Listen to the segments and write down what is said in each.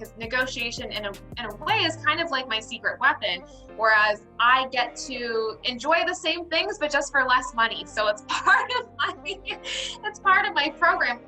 because negotiation in a way is kind of like my secret weapon, whereas I get to enjoy the same things but just for less money. So it's part of my program.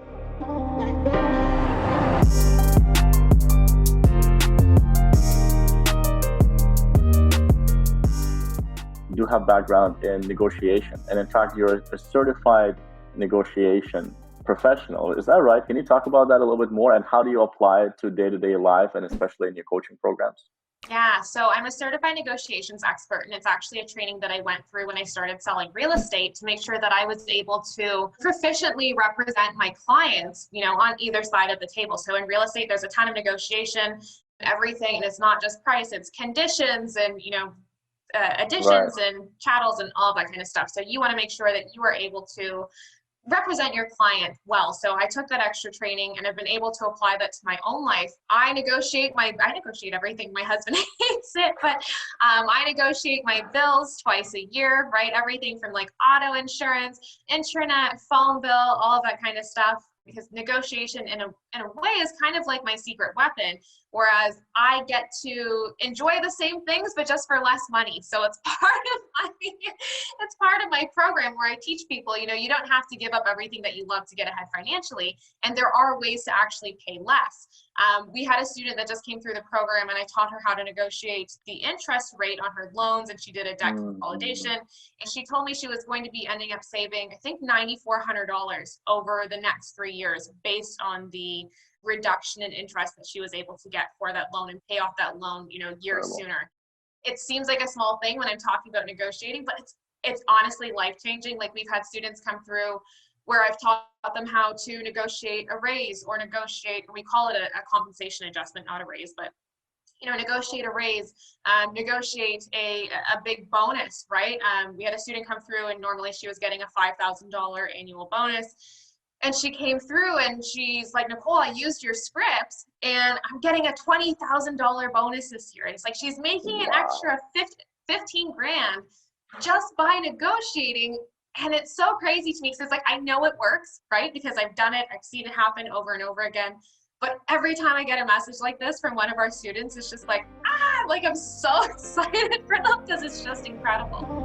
You do have background in negotiation, and in fact, you're a certified negotiation professional. Is that right? Can you talk about that a little bit more, and how do you apply it to day-to-day life, and especially in your coaching programs? Yeah, so I'm a certified negotiations expert, and it's actually a training that I went through when I started selling real estate to make sure that I was able to proficiently represent my clients, on either side of the table. So in real estate, there's a ton of negotiation, everything, and it's not just price, it's conditions and, additions Right. and chattels and all of that kind of stuff. So you want to make sure that you are able to represent your client well. So I took that extra training and I've been able to apply that to my own life. I negotiate everything. My husband hates it, but I negotiate my bills twice a year, right? Everything from like auto insurance, internet, phone bill, all of that kind of stuff. Because negotiation in a way is kind of like my secret weapon, whereas I get to enjoy the same things but just for less money. So it's part of my program where I teach people, you don't have to give up everything that you love to get ahead financially, and there are ways to actually pay less. We had a student that just came through the program, and I taught her how to negotiate the interest rate on her loans, and she did a debt consolidation, and she told me she was going to be ending up saving, I think, $9,400 over the next 3 years based on the reduction in interest that she was able to get for that loan and pay off that loan, years Incredible. sooner. It seems like a small thing when I'm talking about negotiating, but it's honestly life-changing. Like, we've had students come through where I've taught them how to negotiate a raise or we call it a compensation adjustment, not a raise, but negotiate a raise, negotiate a big bonus, right? We had a student come through, and normally she was getting a $5,000 annual bonus. And she came through and she's like, Nicole, I used your scripts and I'm getting a $20,000 bonus this year. And it's like she's making an extra 15 grand just by negotiating. And it's so crazy to me because it's like, I know it works, right? Because I've done it, I've seen it happen over and over again. But every time I get a message like this from one of our students, it's just like, I'm so excited for them because it's just incredible.